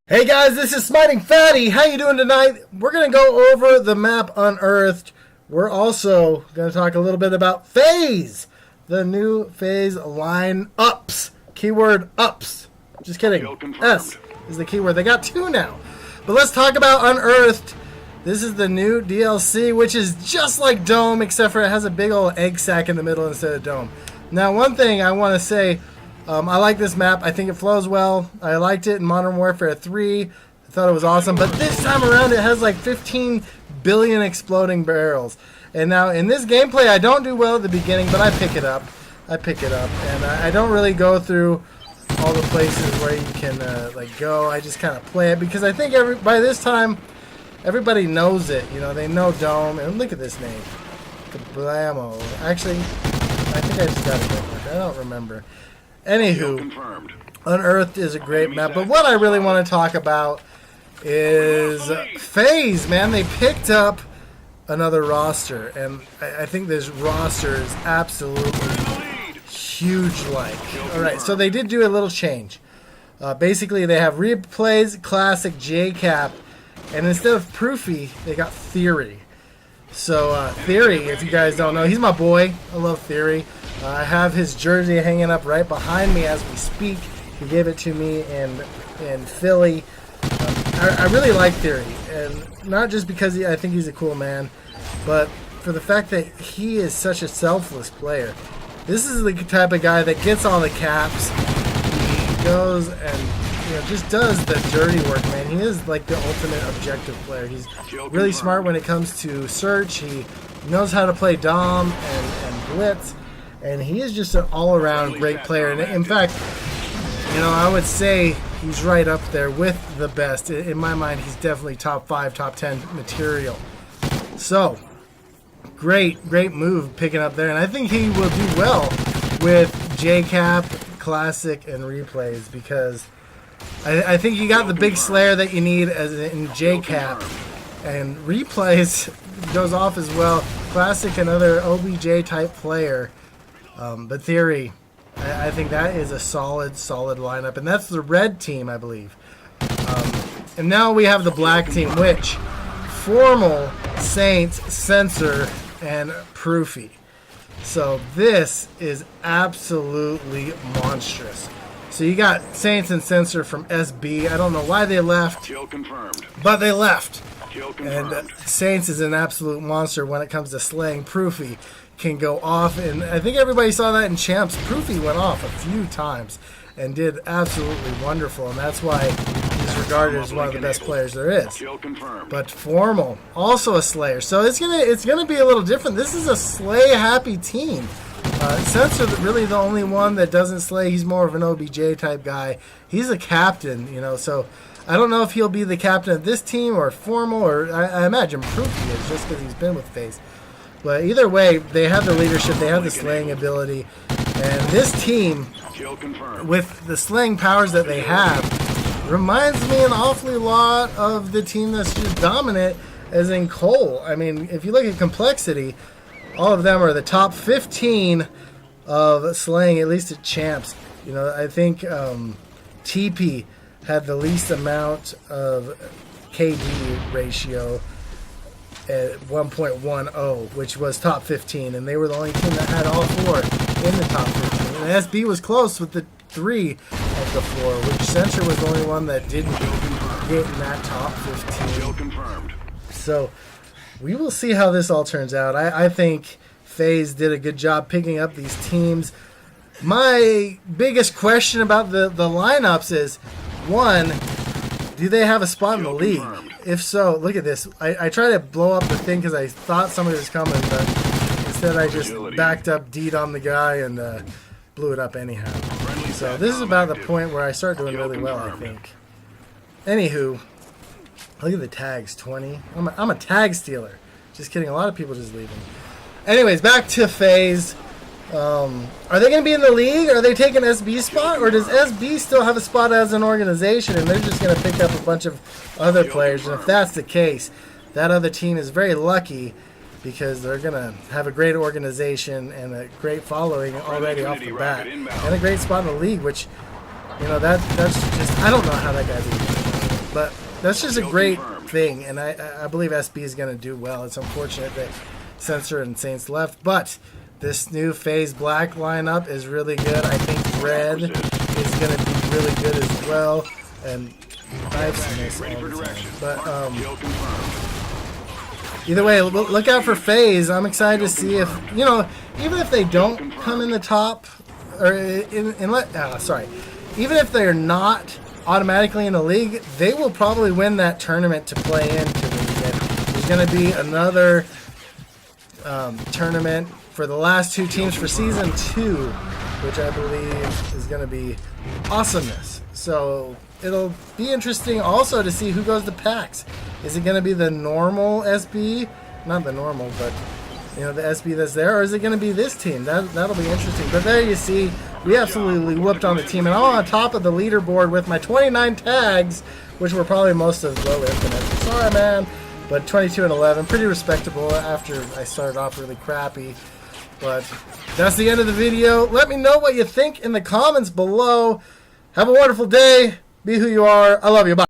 Hey guys, this is Smiting Fatty. How you doing tonight? We're going to go over the map Unearthed. We're also going to talk a little bit about Faze, the new Faze line-ups. Keyword ups. Just kidding. S is the keyword. They got two now. But let's talk about Unearthed. This is the new DLC, which is just like Dome, except for it has a big old egg sack in the middle instead of Dome. Now, one thing I want to say, I like this map. I think it flows well. I liked it in Modern Warfare 3. I thought it was awesome. But this time around, it has like 15 billion exploding barrels. And now in this gameplay, I don't do well at the beginning, but I pick it up. And I don't really go through all the places where you can go. I just kind of play it because I think by this time, everybody knows it. You know, they know Dome. And look at this name. Kablamo. Actually, I think I just got it. I don't remember. Anywho, Unearthed is a great map, but what I really want to talk about is Faze, man. They picked up another roster, and I think this roster is absolutely huge. Alright, so they did do a little change. Basically, they have replays, classic, JCap, and instead of Proofy, they got Theory. So, Theory, if you guys don't know, he's my boy. I love Theory. I have his jersey hanging up right behind me as we speak. He gave it to me in Philly. I really like Theory, and not just because I think he's a cool man, but for the fact that he is such a selfless player. This is the type of guy that gets all the caps. He goes and just does the dirty work, man. He is like the ultimate objective player. He's really smart when it comes to search. He knows how to play Dom and Blitz. And he is just an all-around great player. And in fact, I would say he's right up there with the best. In my mind, he's definitely top 5, top 10 material. So, great move picking up there. And I think he will do well with JCap, Classic, and Replays because I think you got the big Slayer that you need in JCap. And Replays goes off as well. Classic, another OBJ-type player. But Theory, I think that is a solid lineup. And that's the red team, I believe. And now we have the black team, which Formal, Saints, Censor, and Proofy. So this is absolutely monstrous. So you got Saints and Censor from SB. I don't know why they left, but they left. And Saints is an absolute monster when it comes to slaying. Proofy can go off, and I think everybody saw that in Champs. Proofy went off a few times and did absolutely wonderful, and that's why he's regarded as one of the best players there is. But Formal, also a Slayer, so it's gonna be a little different. This is a slay happy team. Censor really the only one that doesn't slay. He's more of an OBJ type guy. He's a captain, so I don't know if he'll be the captain of this team or Formal, or I imagine Proofy is just because he's been with Faze. But either way, they have the leadership, they have the slaying ability, and this team, with the slaying powers that they have, reminds me an awfully lot of the team that's just dominant, as in Cole. I mean, if you look at complexity, all of them are the top 15 of slaying, at least at Champs. I think TP had the least amount of KD ratio at 1.10, which was top 15, and they were the only team that had all 4 in the top 15. And SB was close with the 3 of the 4, which Censor was the only one that didn't get in that top 15. So we will see how this all turns out. I think Faze did a good job picking up these teams. My biggest question about the lineups is, one, do they have a spot in the league? If so, look at this. I tried to blow up the thing because I thought somebody was coming, but instead I just backed up, D'd on the guy, and blew it up anyhow. So this is about the point where I start doing really well, I think. Anywho, look at the tags, 20. I'm a tag stealer. Just kidding, a lot of people just leaving. Anyways, back to Faze. Are they going to be in the league? Are they taking SB's spot? Or does SB still have a spot as an organization and they're just going to pick up a bunch of other players? And if that's the case, that other team is very lucky because they're going to have a great organization and a great following already off the bat. And a great spot in the league, which, that's just, I don't know how that guy did it. But that's just a great thing, and I believe SB is going to do well. It's unfortunate that Censor and Saints left, but this new Faze Black lineup is really good. I think Red is going to be really good as well, and Knife's nice all the time. But either way, look out for Faze. I'm excited to see if, you know, even if they don't come in the top, or even if they're not automatically in the league, they will probably win that tournament to play into the league. There's going to be another tournament for the last two teams for Season 2, which I believe is going to be awesomeness. So it'll be interesting also to see who goes to PAX. Is it going to be the normal SB? Not the normal, but you know, the SB that's there, or is it going to be this team? That'll be interesting. But there you see, we absolutely whooped on the team, and I'm on top of the leaderboard with my 29 tags, which were probably most of low infinite. Sorry, man, but 22 and 11, pretty respectable after I started off really crappy. But that's the end of the video. Let me know what you think in the comments below. Have a wonderful day. Be who you are. I love you. Bye.